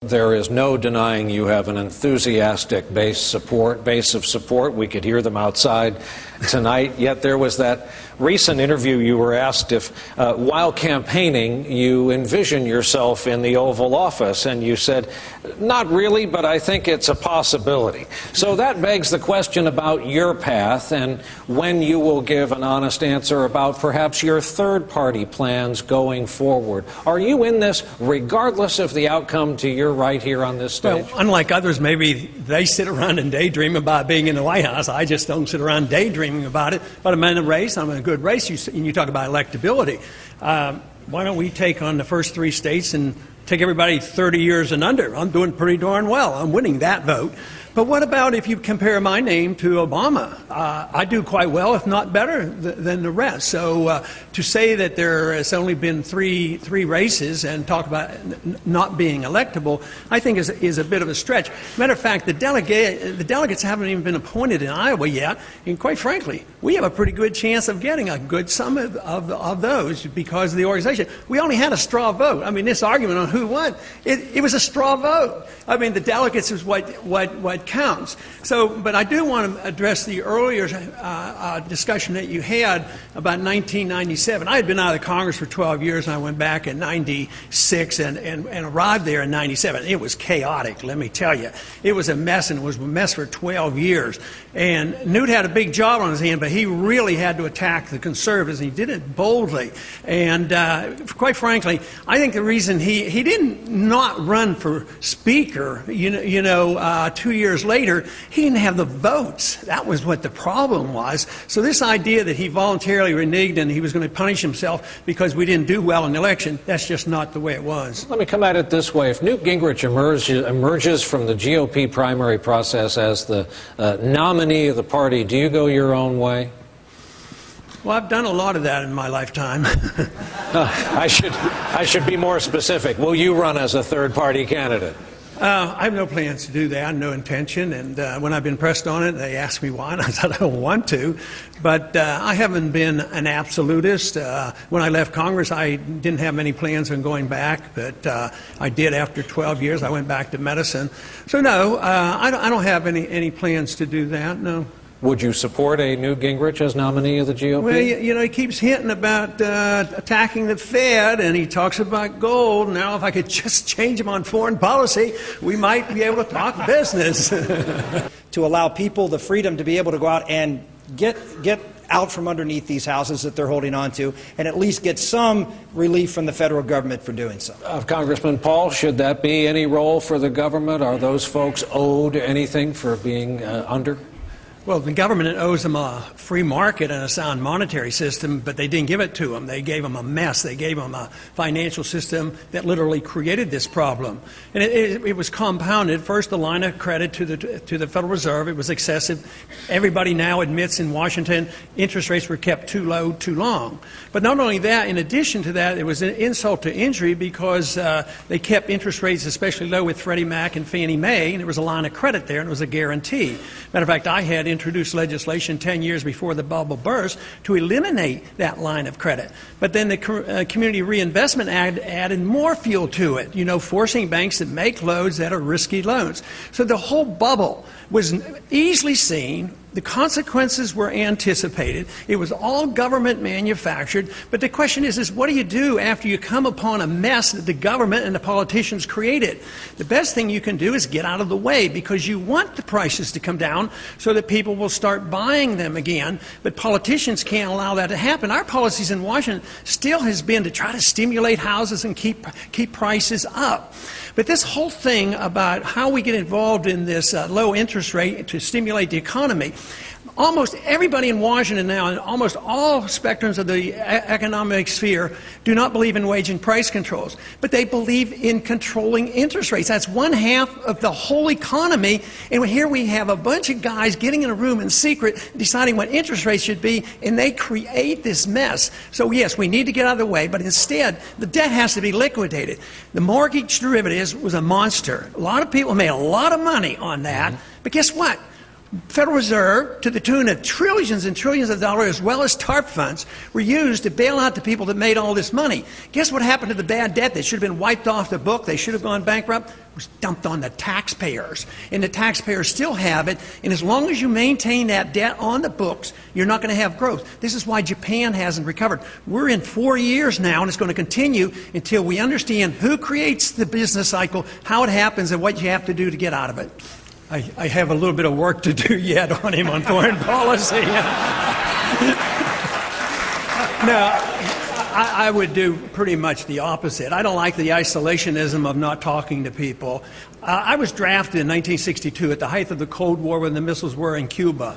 There is no denying you have an enthusiastic base of support. We could hear them outside tonight. Yet there was that recent interview you were asked if, while campaigning, you envision yourself in the Oval Office, and you said, not really, but I think it's a possibility. So that begs the question about your path and when you will give an honest answer about perhaps your third-party plans going forward. Are you in this regardless of the outcome to your right here on this stage? Well, unlike others, maybe they sit around and daydream about being in the White House. I just don't sit around daydreaming about it. But I'm in a race. I'm in a good race. You talk about electability. Why don't we take on the first 3 states and take everybody 30 years and under? I'm doing pretty darn well. I'm winning that vote. But what about if you compare my name to Obama? I do quite well, if not better, than the rest. So to say that there has only been three races and talk about not being electable, I think is a bit of a stretch. Matter of fact, the delegates haven't even been appointed in Iowa yet. And quite frankly, we have a pretty good chance of getting a good sum of those because of the organization. We only had a straw vote. I mean, this argument on who won, it was a straw vote. I mean, the delegates is what counts. So, but I do want to address the earlier discussion that you had about 1997. I had been out of Congress for 12 years, and I went back in 96 and arrived there in 97. It was chaotic, let me tell you. It was a mess, and it was a mess for 12 years. And Newt had a big job on his hand, but he really had to attack the conservatives, and he did it boldly. And quite frankly, I think the reason he didn't not run for speaker, 2 years later, he didn't have the votes. That was what the problem was. So this idea that he voluntarily reneged and he was going to punish himself because we didn't do well in the election, that's just not the way it was. Let me come at it this way. If Newt Gingrich emerges from the GOP primary process as the nominee of the party, do you go your own way? Well, I've done a lot of that in my lifetime. I should be more specific. Will you run as a third-party candidate? I have no plans to do that, no intention, and when I've been pressed on it, they asked me why, and I said I don't want to. But I haven't been an absolutist. When I left Congress, I didn't have many plans on going back, but I did after 12 years. I went back to medicine. So no, I don't have any plans to do that, no. Would you support a Newt Gingrich as nominee of the GOP? Well, he keeps hinting about attacking the Fed, and he talks about gold. Now, if I could just change him on foreign policy, we might be able to talk business. To allow people the freedom to be able to go out and get out from underneath these houses that they're holding on to, and at least get some relief from the federal government for doing so. Congressman Paul, should that be any role for the government? Are those folks owed anything for being under? Well, the government owes them a free market and a sound monetary system, but they didn't give it to them. They gave them a mess. They gave them a financial system that literally created this problem. And it was compounded. First, the line of credit to the Federal Reserve. It was excessive. Everybody now admits in Washington interest rates were kept too low too long. But not only that, in addition to that, it was an insult to injury because they kept interest rates especially low with Freddie Mac and Fannie Mae, and there was a line of credit there, and it was a guarantee. Matter of fact, I had introduced legislation 10 years before the bubble burst to eliminate that line of credit. But then the Community Reinvestment Act added more fuel to it, forcing banks to make loans that are risky loans. So the whole bubble was easily seen. The consequences were anticipated. It was all government manufactured. But the question is what do you do after you come upon a mess that the government and the politicians created? The best thing you can do is get out of the way because you want the prices to come down so that people will start buying them again. But politicians can't allow that to happen. Our policies in Washington still has been to try to stimulate houses and keep prices up. But this whole thing about how we get involved in this low interest rate to stimulate the economy, almost everybody in Washington now, and almost all spectrums of the economic sphere, do not believe in wage and price controls. But they believe in controlling interest rates. That's one half of the whole economy. And here we have a bunch of guys getting in a room in secret, deciding what interest rates should be, and they create this mess. So yes, we need to get out of the way, but instead, the debt has to be liquidated. The mortgage derivatives was a monster. A lot of people made a lot of money on that. But guess what? Federal Reserve, to the tune of trillions and trillions of dollars, as well as TARP funds, were used to bail out the people that made all this money. Guess what happened to the bad debt that should have been wiped off the book? They should have gone bankrupt. It was dumped on the taxpayers. And the taxpayers still have it. And as long as you maintain that debt on the books, you're not going to have growth. This is why Japan hasn't recovered. We're in 4 years now, and it's going to continue until we understand who creates the business cycle, how it happens, and what you have to do to get out of it. I have a little bit of work to do yet on him on foreign policy. No, I would do pretty much the opposite. I don't like the isolationism of not talking to people. I was drafted in 1962 at the height of the Cold War when the missiles were in Cuba.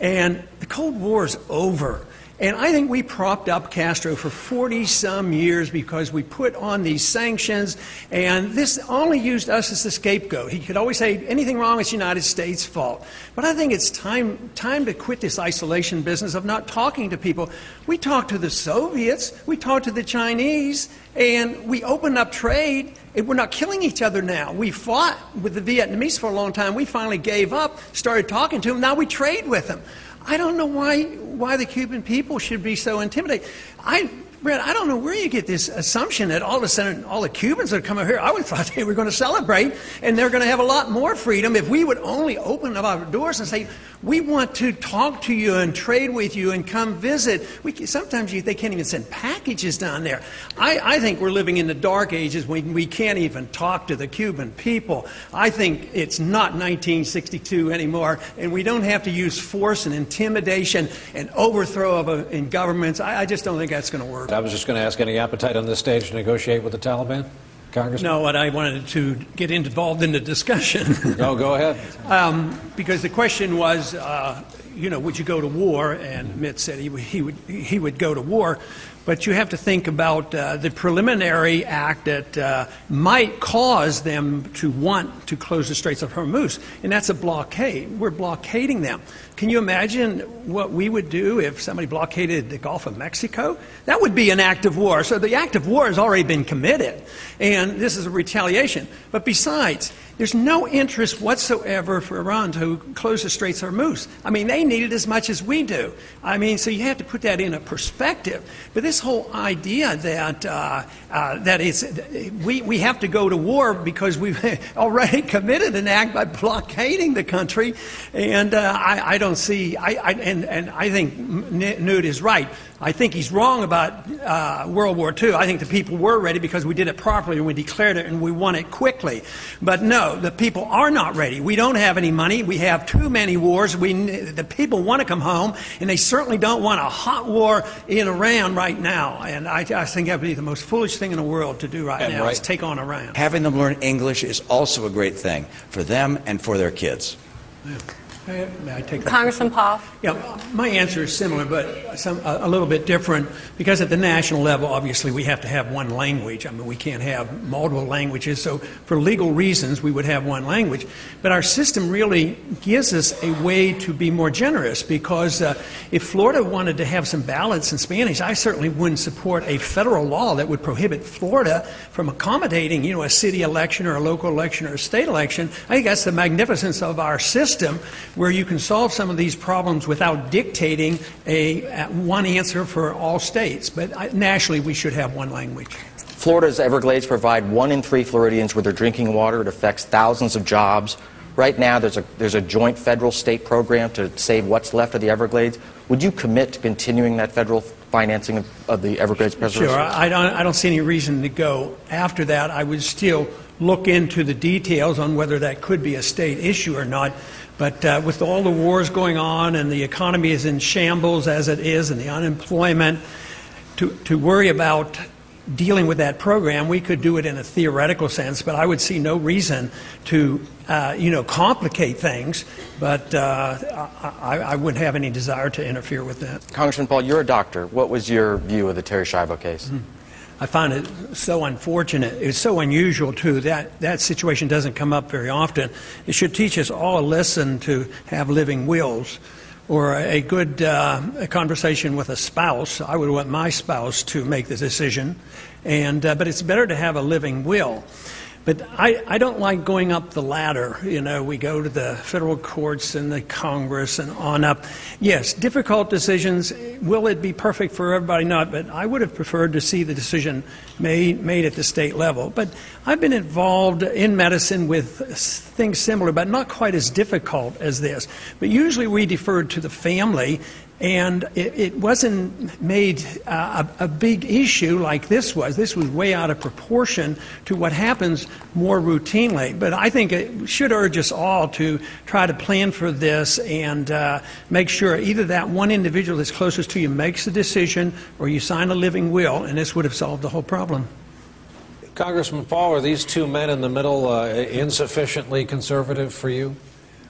And the Cold War is over. And I think we propped up Castro for 40-some years because we put on these sanctions, and this only used us as the scapegoat. He could always say anything wrong is the United States' fault. But I think it's time to quit this isolation business of not talking to people. We talked to the Soviets, we talked to the Chinese, and we opened up trade. We're not killing each other now. We fought with the Vietnamese for a long time. We finally gave up, started talking to them. Now we trade with them. I don't know why the Cuban people should be so intimidated. Brett, I don't know where you get this assumption that all of a sudden all the Cubans that come over here, I would have thought they were going to celebrate and they're going to have a lot more freedom if we would only open up our doors and say, we want to talk to you and trade with you and come visit. Sometimes they can't even send packages down there. I think we're living in the dark ages when we can't even talk to the Cuban people. I think it's not 1962 anymore, and we don't have to use force and intimidation and overthrow in governments. I just don't think that's going to work. I was just going to ask, any appetite on this stage to negotiate with the Taliban, Congressman? No, but I wanted to get involved in the discussion. No, go ahead. Because the question was, would you go to war? And Mitt said he would go to war. But you have to think about the preliminary act that might cause them to want to close the Straits of Hormuz, and that's a blockade. We're blockading them. Can you imagine what we would do if somebody blockaded the Gulf of Mexico? That would be an act of war. So the act of war has already been committed, and this is a retaliation. But besides, there's no interest whatsoever for Iran to close the Straits of Hormuz. I mean, they need it as much as we do. I mean, so you have to put that in a perspective. But this whole idea that we have to go to war because we've already committed an act by blockading the country, and I don't see. And I think Newt is right. I think he's wrong about World War II. I think the people were ready because we did it properly and we declared it and we won it quickly. But no, the people are not ready. We don't have any money. We have too many wars. The people want to come home, and they certainly don't want a hot war in Iran right now. And I think that would be the most foolish thing in the world to do right now is take on Iran. Having them learn English is also a great thing for them and for their kids. Yeah. May I take that? Congressman Paul. Yeah, my answer is similar, but a little bit different, because at the national level, obviously, we have to have one language. I mean, we can't have multiple languages, so for legal reasons, we would have one language. But our system really gives us a way to be more generous, because if Florida wanted to have some ballots in Spanish, I certainly wouldn't support a federal law that would prohibit Florida from accommodating, a city election or a local election or a state election. I think that's the magnificence of our system, where you can solve some of these problems without dictating one answer for all states. But nationally, we should have one language. Florida's Everglades provide 1 in 3 Floridians with their drinking water. It affects thousands of jobs. Right now, there's a joint federal-state program to save what's left of the Everglades. Would you commit to continuing that federal financing of the Everglades preservation? Sure. I don't see any reason to go after that. I would still look into the details on whether that could be a state issue or not. But with all the wars going on and the economy is in shambles as it is, and the unemployment, to worry about dealing with that program, we could do it in a theoretical sense, but I would see no reason to complicate things. But I wouldn't have any desire to interfere with that. Congressman Paul, you're a doctor. What was your view of the Terri Schiavo case? I found it so unfortunate. It's so unusual, too. That situation doesn't come up very often. It should teach us all a lesson to have living wills, or a good conversation with a spouse. I would want my spouse to make the decision, but it's better to have a living will. But I don't like going up the ladder. You know, we go to the federal courts and the Congress and on up. Yes, difficult decisions. Will it be perfect for everybody? Not. But I would have preferred to see the decision made at the state level. But I've been involved in medicine with things similar, but not quite as difficult as this. But usually we deferred to the family, and it wasn't made a big issue like this was. This was way out of proportion to what happens more routinely. But I think it should urge us all to try to plan for this and make sure either that one individual that's closest to you makes the decision or you sign a living will, and this would have solved the whole problem. Congressman Paul, are these two men in the middle insufficiently conservative for you?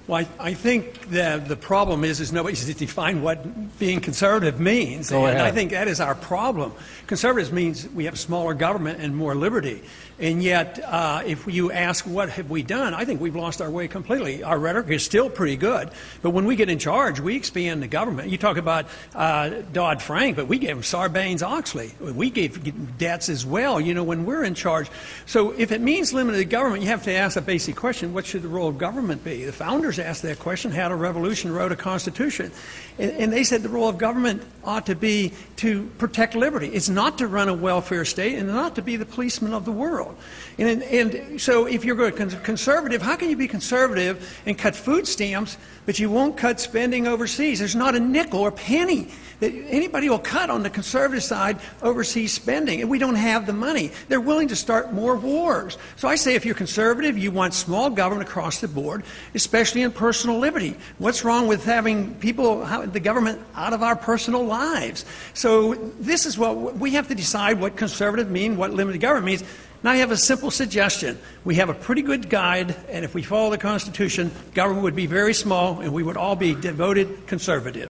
Well, I think that the problem is nobody's define what being conservative means. Go ahead. And I think that is our problem. Conservative means we have smaller government and more liberty. And yet, if you ask what have we done, I think we've lost our way completely. Our rhetoric is still pretty good. But when we get in charge, we expand the government. You talk about Dodd-Frank, but we gave him Sarbanes-Oxley. We gave debts as well, you know, when we're in charge. So if it means limited government, you have to ask a basic question: what should the role of government be? The founders asked that question, had a revolution, wrote a constitution. And they said the role of government ought to be to protect liberty. It's not to run a welfare state and not to be the policeman of the world. And so if you're conservative, how can you be conservative and cut food stamps, but you won't cut spending overseas? There's not a nickel or penny that anybody will cut on the conservative side overseas spending, and we don't have the money. They're willing to start more wars. So I say if you're conservative, you want small government across the board, especially in personal liberty. What's wrong with having people, the government, out of our personal lives? So this is what we have to decide: what conservative means, what limited government means. Now I have a simple suggestion. We have a pretty good guide, and if we follow the Constitution, government would be very small, and we would all be devoted conservatives.